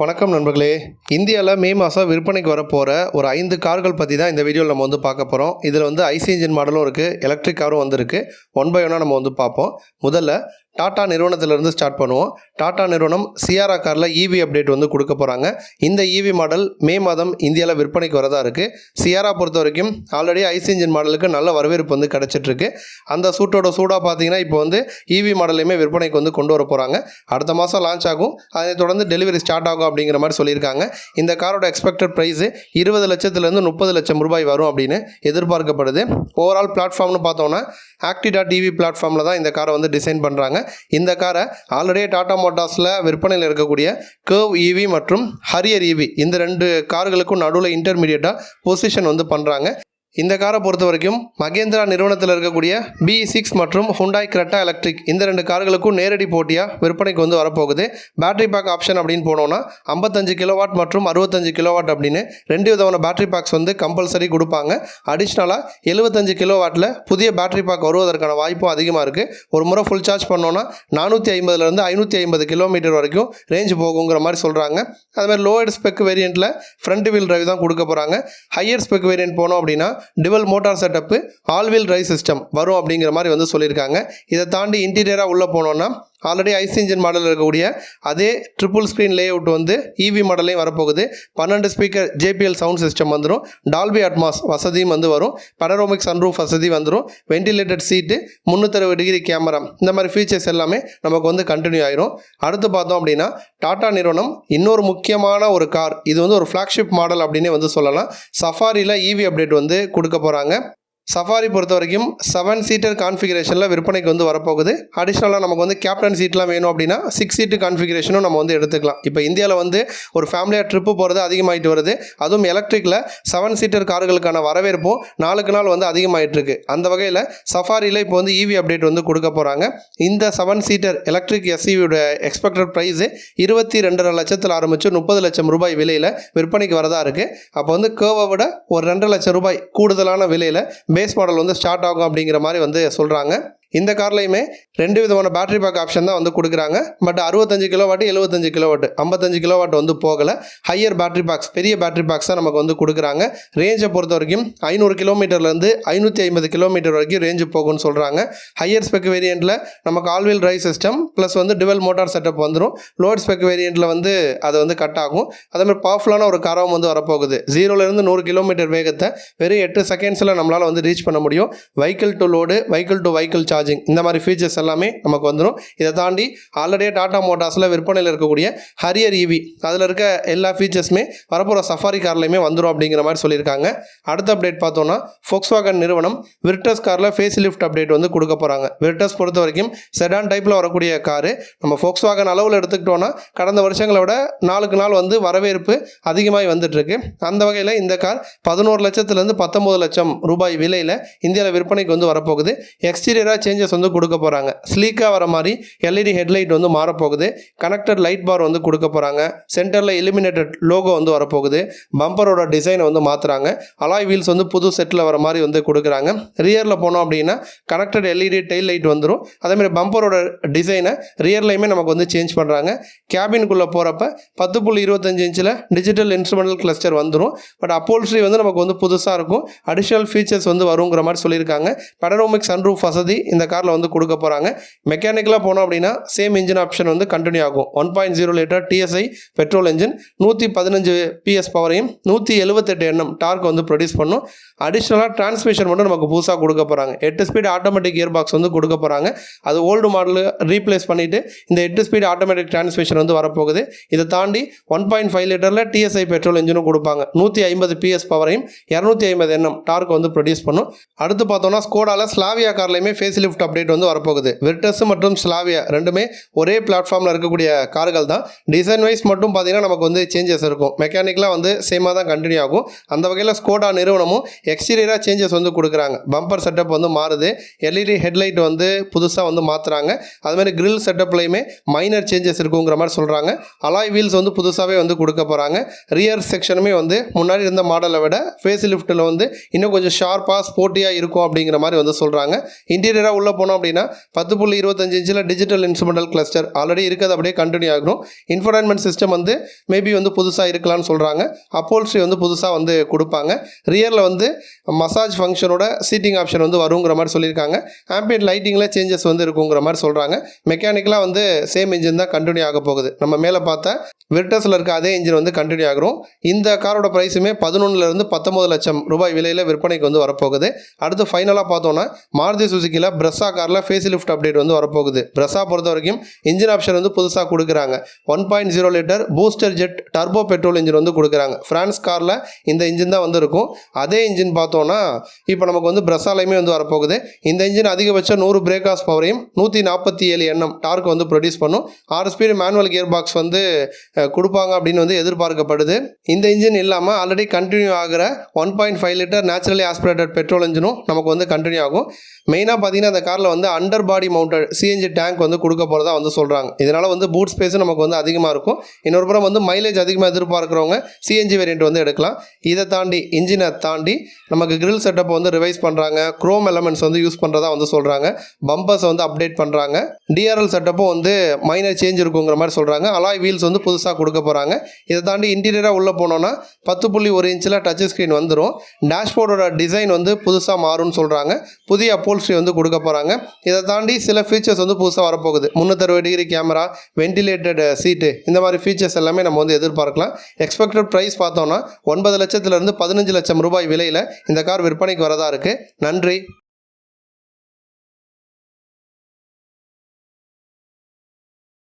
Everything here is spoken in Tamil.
வணக்கம் நண்பர்களே. இந்தியாவில் மே மாதம் விற்பனைக்கு வரப்போகிற ஒரு 5 கார்கள் பற்றி தான் இந்த வீடியோவில் நம்ம பார்க்க போகிறோம். இதில் ஐசி இன்ஜின் மாடலும் இருக்குது, எலக்ட்ரிக் காரும் வந்திருக்கு. ஒன் பை ஒன்னாக நம்ம பார்ப்போம். முதல்ல டாடா நிறுவனத்திலிருந்து ஸ்டார்ட் பண்ணுவோம். டாடா நிறுவனம் சியாரா காரில் இவி அப்டேட் கொடுக்க போகிறாங்க. இந்த இவி மாடல் மே மாதம் இந்தியாவில் விற்பனைக்கு வரதா இருக்குது. சியாரா பொறுத்த வரைக்கும் ஆல்ரெடி ஐசி இன்ஜின் மாடலுக்கு நல்ல வரவேற்பு கிடச்சிட்ருக்கு. அந்த சூடாக பார்த்தீங்கன்னா இப்போ இவி மாடலையுமே விற்பனைக்கு கொண்டு வர போகிறாங்க. அடுத்த மாதம் லான்ச் ஆகும். அதை தொடர்ந்து டெலிவரி ஸ்டார்ட் ஆகும் அப்படிங்கிற மாதிரி சொல்லியிருக்காங்க. இந்த காரோட எக்ஸ்பெக்டட் ப்ரைஸு 20 லட்சத்துலேருந்து 30 லட்சம் ரூபாய் வரும் அப்படின்னு எதிர்பார்க்கப்படுது. ஓவரால் பிளாட்ஃபார்ம்னு பார்த்தோன்னா ஆக்டிவா.டிவி பிளாட்ஃபார்மில் தான் இந்த காரை டிசைன் பண்ணுறாங்க. இந்த காரை ஆல்ரெடி டாடா மோட்டார்ஸில் விற்பனையில் இருக்கக்கூடிய கர்வ் இவி மற்றும் ஹரியர் இவி இந்த 2 கார்களுக்கும் நடுவில் இன்டர்மீடியட்டாக பொசிஷன் பண்ணுறாங்க. இந்த காரை பொறுத்த வரைக்கும் மகேந்திரா நிறுவனத்தில் இருக்கக்கூடிய B6 மற்றும் ஹுண்டாய் கிரெட்டா எலக்ட்ரிக் இந்த 2 கார்களுக்கும் நேரடி போட்டியாக விற்பனைக்கு வரப்போகுது. பேட்டரி பேக் ஆப்ஷன் அப்படின்னு போனோன்னா 55 கிலோவாட் மற்றும் 65 கிலோவாட் அப்படின்னு 2 விதமான பேட்டரி பேக்ஸ் கம்பல்சரி கொடுப்பாங்க. அடிஷ்னலாக 75 கிலோவாட்டில் புதிய பேட்டரி பேக் வருவதற்கான வாய்ப்பும் அதிகமாக இருக்குது. ஒரு முறை ஃபுல் சார்ஜ் பண்ணோன்னா 450லேருந்து 550 கிலோமீட்டர் வரைக்கும் ரேஞ்ச் போகுங்கிற மாதிரி சொல்கிறாங்க. அதுமாதிரி லோயர் ஸ்பெக் வேரியண்ட்டில் ஃப்ரண்ட் வீல் டிரைவ் தான் கொடுக்க போகிறாங்க. ஹையர் ஸ்பெக் வேரியண்ட் போனோம் அப்படின்னா dual motor setup all wheel drive system வரும் அப்படிங்கிற மாதிரி சொல்லியிருக்காங்க. இதை தாண்டி இன்டீரியராக உள்ளே போனோன்னா ஆல்ரெடி ஐசி இன்ஜின் மாடலில் இருக்கக்கூடிய அதே ட்ரிபிள் ஸ்க்ரீன் லே அவுட் இவி மாடலையும் வரப்போகுது. 12 ஸ்பீக்கர் JBL சவுண்ட் சிஸ்டம் வந்துடும். டால்பி அட்மாஸ் வசதியும் வரும். பனரோமிக் சன்ரூஃப் வசதி வந்துடும். வென்டிலேட்டட் சீட்டு, 360 டிகிரி கேமரா, இந்த மாதிரி ஃபீச்சர்ஸ் எல்லாமே நமக்கு கண்டினியூ ஆயிரும். அடுத்து பார்த்தோம் அப்படின்னா டாடா நிறுவனம் இன்னொரு முக்கியமான ஒரு கார், இது ஒரு ஃப்ளாக்ஷிப் மாடல் அப்படின்னே சொல்லலாம். சஃபாரியில் இவி அப்டேட் கொடுக்க போகிறாங்க. சஃபாரி பொறுத்த வரைக்கும் 7 சீட்டர் கான்ஃபிகரேஷனில் விற்பனைக்கு வரப்போகுது. அடிஷ்னலாக நமக்கு கேப்டன் சீட்லாம் வேணும் அப்படின்னா 6 சீட்டு கான்ஃபிகரேஷனும் நம்ம எடுத்துக்கலாம். இப்போ இந்தியாவில் ஒரு ஃபேமிலியாக ட்ரிப்பு போகிறது அதிகமாகிட்டு வருது. அதுவும் எலக்ட்ரிக்கில் 7 சீட்டர் கார்களுக்கான வரவேற்பும் நாளுக்கு நாள் அதிகமாகிட்டு இருக்கு. அந்த வகையில் சஃபாரியில் இப்போ இவி அப்டேட் கொடுக்க போகிறாங்க. இந்த 7 சீட்டர் எலக்ட்ரிக் எஸ்யூவியோட எக்ஸ்பெக்டட் ப்ரைஸு 22.5 லட்சத்தில் ஆரம்பித்து 30 லட்சம் ரூபாய் விலையில் விற்பனைக்கு வரதா இருக்குது. அப்போ கர்வை விட ஒரு 2 லட்சம் ரூபாய் கூடுதலான விலையில் பேஸ் மாடல் ஸ்டார்ட் ஆகும் அப்படிங்கிற மாதிரி சொல்கிறாங்க. இந்த கார்லையுமே 2 விதமான பேட்டரி பேக் ஆப்ஷன் தான் கொடுக்குறாங்க. பட் 65 கிலோவாட் 75 கிலோவாட் 55 கிலோவாட் போகலை. ஹையர் பேட்டரி பேக்ஸ், பெரிய பேட்டரி பேக்ஸ் தான் நமக்கு கொடுக்குறாங்க. ரேஞ்சை பொறுத்த வரைக்கும் 500 கிலோமீட்டர்லேருந்து 550 கிலோமீட்டர் வரைக்கும் ரேஞ்சு போகும்னு சொல்கிறாங்க. ஹையர் ஸ்பெக் வேரியண்ட்டில் நமக்கு all wheel drive system plus dual motor setup வந்துடும். லோட் ஸ்பெக் வேரியண்ட்டில் அது கட் ஆகும். அதேமாதிரி பவர்ஃபுல்லான ஒரு காரம் வரப்போகுது. 0லேருந்து 100 கிலோமீட்டர் வேகத்தை வெறும் 8 செகண்ட்ஸில் நம்மளால் ரீச் பண்ண முடியும். Vehicle to load, vehicle to vehicle charging, இந்த மாதிரி ஃபீச்சர்ஸ் எல்லாமே நமக்கு வந்துடும். இதை தாண்டி ஆல்ரெடி டாடா மோட்டார்ஸில் விற்பனையில் இருக்கக்கூடிய ஹரியர் இவி அதில் இருக்க எல்லா ஃபீச்சர்ஸுமே வரப்போகிற சஃபாரி கார்லையுமே வந்துடும் அப்படிங்கிற மாதிரி சொல்லியிருக்காங்க. அடுத்த அப்டேட் பார்த்தோன்னா ஃபோக்ஸ்வாகன் நிறுவனம் விர்டஸ் காரில் ஃபேஸ் லிஃப்ட் அப்டேட் கொடுக்க போகிறாங்க. விர்டஸ் பொறுத்த வரைக்கும் செடான் டைப்பில் வரக்கூடிய காரு. நம்ம ஃபோக்ஸ்வாகன் அளவில் எடுத்துக்கிட்டோன்னா கடந்த வருஷங்களை விட நாளுக்கு நாள் வரவேற்பு அதிகமாகி வந்துட்டுருக்கு. அந்த வகையில் இந்த கார் 11 லட்சத்துலேருந்து 19 லட்சம் ரூபாய் விலையில் இந்தியாவில் விற்பனைக்கு வரப்போகுது. எக்ஸ்டீரியராக சேஞ்சஸ் கொடுக்க போகிறாங்க. ஸ்லீக்காக வர மாதிரி LED ஹெட்லைட் மாறப்போகுது. கனெக்டட் லைட் பார் கொடுக்க போகிறாங்க. சென்டரில் இலுமினேட்டட் லோகோ வரப்போகுது. பம்பரோட டிசைனை மாற்றுறாங்க. அலாய் வீல்ஸ் புது செட்டில் வர மாதிரி கொடுக்குறாங்க. ரியரில் போனோம் அப்படின்னா கனெக்டட் LED டெயில் லைட் வந்துடும். அதேமாதிரி பம்பரோட டிசைனை ரியர்லையுமே நமக்கு சேஞ்ச் பண்ணுறாங்க. கேபினுக்குள்ளே போகிறப்ப 10.25 இன்ச்சில் டிஜிட்டல் இன்ஸ்ட்ருமெண்டல் கிளஸ்டர் வந்துடும். பட் அப்போல்ஸ்ட்ரி நமக்கு புதுசாக இருக்கும். அடிஷ்னல் ஃபீச்சர்ஸ் வருங்கிற மாதிரி சொல்லியிருக்காங்க. பனரோமிக் சன்ரூஃப் வசதி இந்த காரில் கொடுக்க போகிறாங்க. மெக்கானிக்கலாக போனோம் அப்படின்னா சேம் இன்ஜின் ஆப்ஷன் கண்டினியூ ஆகும். 1.0 litre TSI petrol engine 115 PS பவரையும் 178 Nm dark produce பண்ணும். அடிஷ்னலாக டிரான்ஸ்மிஷன் மட்டும் நமக்கு புதுசாக கொடுக்க போகிறாங்க. 8 ஸ்பீட் ஆட்டோமேட்டிக் கியர் பாக்ஸ் கொடுக்க போகிறாங்க. அது ஓல்டு மாடல் ரீப்ளேஸ் பண்ணிவிட்டு இந்த 8 ஸ்பீட் ஆட்டோமேட்டிக் டிரான்ஸ்மிஷன் வரப்போகுது. இதை தாண்டி 1.5 லிட்டரில் TSI பெட்ரோல் இன்ஜினும் கொடுப்பாங்க. 150 PS பவரையும் 250 Nm டார்க் ப்ரொடியூஸ் பண்ணும். அடுத்து பார்த்தோம்னா ஸ்கோடாவில் ஸ்லாவியா கார்லையுமே ஃபேஸ் லிஃப்ட் அப்டேட் வரப்போகுது. விர்டஸ் மற்றும் ஸ்லாவியா ரெண்டுமே ஒரே பிளாட்ஃபார்மில் இருக்கக்கூடிய கார்கள் தான். டிசைன் வைஸ் மட்டும் பார்த்தீங்கன்னா நமக்கு சேஞ்சஸ் இருக்கும். மெக்கானிக்கலாக சேமாக தான் கண்டினியூ ஆகும். அந்த வகையில் ஸ்கோடா நிறுவனமும் எக்ஸ்டீரியராக சேஞ்சஸ் கொடுக்குறாங்க. பம்பர் செட்டப் மாறுது. LED ஹெட்லைட் புதுசாக மாற்றுறாங்க. அதுமாதிரி கிரில் செட்டப்லையுமே மைனர் சேஞ்சஸ் இருக்குங்கிற மாதிரி சொல்கிறாங்க. அலாய் வீல்ஸ் புதுசாகவே கொடுக்க போகிறாங்க. ரியர் செக்ஷனுமே முன்னாடி இருந்த மாடலை விட ஃபேஸ் லிஃப்ட்டில் இன்னும் கொஞ்சம் ஷார்ப்பாக ஸ்போர்ட்டியாக இருக்கும் அப்படிங்கிற மாதிரி சொல்கிறாங்க. இன்டீரியராக உள்ளே போனோம் அப்படின்னா 10.25 இன்ச்சில் டிஜிட்டல் இன்ஸ்ட்ருமெண்டல் கிளஸ்டர் ஆல்ரெடி இருக்கிறது அப்படியே கண்டினியூ ஆகணும். இன்ஃபோடைன்மெண்ட் சிஸ்டம் வந்து மேபி வந்து புதுசாக இருக்கலாம்னு சொல்கிறாங்க. அப்போல்ஸ்ட்ரி வந்து புதுசாக வந்து கொடுப்பாங்க. ரியரில் வந்து மசாஜ் ஃபங்க்ஷனோட சீட்டிங் ஆப்ஷன் வந்து வருங்கிற மாதிரி சொல்லியிருக்காங்க. ஆம்பியன்ட் லைட்டிங்கில் சேஞ்சஸ் வந்து இருக்குங்கிற மாதிரி சொல்கிறாங்க. மெக்கானிக்கலாக வந்து சேம் இன்ஜின் தான் கண்டினியூ ஆக போகுது. நம்ம மேலே பார்த்தா விர்டஸில் இருக்க அதே இன்ஜின் வந்து கண்டினியூ ஆகிறோம். இந்த காரோட ப்ரைஸுமே 11 to 19 லட்சம் ரூபாய் விலையில் விற்பனைக்கு வந்து வரப்போகுது. அடுத்து ஃபைனலாக பார்த்தோன்னா மாருதி சுசுக்கியில் பிரஸ்ஸா காரில் ஃபேஸ் லிஃப்ட் அப்டேட் வந்து வரப்போகுது. பிரஸ்ஸா பொறுத்த வரைக்கும் இன்ஜின் ஆப்ஷன் வந்து புதுசாக கொடுக்குறாங்க. 1.0 litre booster jet turbo petrol engine வந்து கொடுக்குறாங்க. ஃப்ரான்ஸ் காரில் இந்த இன்ஜின் தான் வந்து இருக்கும். அதே இன்ஜின் பார்த்தோன்னா இப்போ நமக்கு வந்து பிரஸ்ஸாலையுமே வந்து வரப்போகுது. இந்த இன்ஜின் அதிகபட்சம் 100 பிரேக் ஹார்ஸ் பவரையும் 147 Nm டார்க் வந்து ப்ரொடியூஸ் பண்ணும். 6 ஸ்பீடு மேனுவல் கியர் பாக்ஸ் வந்து கொடுப்பாங்க அப்படின்னு வந்து எதிர்பார்க்கப்படுது. இந்த இன்ஜின் இல்லாமல் ஆல்ரெடி கண்டினியூ ஆகிற 1.5 லிட்டர் நேச்சுரலி ஆஸ்பிரேட்டட் பெட்ரோல் இன்ஜினும் நமக்கு வந்து கண்டினியூ ஆகும். மெயினாக பார்த்தீங்கன்னா அந்த காரில் வந்து அண்டர் பாடி மவுண்டட் சிஎன்ஜி டேங்க் வந்து கொடுக்க போகிறதா வந்து சொல்கிறாங்க. இதனால் வந்து பூட் ஸ்பேஸும் நமக்கு வந்து அதிகமாக இருக்கும். இன்னொரு புறம் வந்து மைலேஜ் அதிகமாக எதிர்பார்க்குறவங்க சிஎன்ஜி வேரியண்ட் வந்து எடுக்கலாம். இதை தாண்டி இன்ஜினை தாண்டி நமக்கு கிரில் செட்டப் வந்து ரிவைஸ் பண்ணுறாங்க. குரோம் எலமெண்ட்ஸ் வந்து யூஸ் பண்ணுறதா வந்து சொல்கிறாங்க. பம்பர்ஸ் வந்து அப்டேட் பண்ணுறாங்க. டிஆர்எல் செட்டப்பும் வந்து மைனர் சேஞ்ச் இருக்குங்கிற மாதிரி சொல்கிறாங்க. அலாய் வீல்ஸ் வந்து புதுசாக கொடுக்க போகிறாங்க. இதை தாண்டி இன்டீரியராக உள்ளே போனோன்னா 10.1 இன்ச்சில் டச் ஸ்க்ரீன் வந்துடும். டேஷ்போர்டோட டிசைன் வந்து புதுசாக மாறும்னு சொல்கிறாங்க. புதிய அப்போல்ஸ்ட்ரி வந்து கொடுக்க போகிறாங்க. இதை தாண்டி சில ஃபீச்சர்ஸ் வந்து புதுசாக வரப்போகுது. 360 டிகிரி கேமரா, வென்டிலேட்டட் சீட்டு, இந்த மாதிரி ஃபீச்சர்ஸ் எல்லாமே நம்ம வந்து எதிர்பார்க்கலாம். எக்ஸ்பெக்டட் ப்ரைஸ் பார்த்தோன்னா 9 லட்சத்திலிருந்து 15 லட்சம் ரூபாய் விலையில் இந்த கார் விற்பனைக்கு வரதா இருக்குது. நன்றி.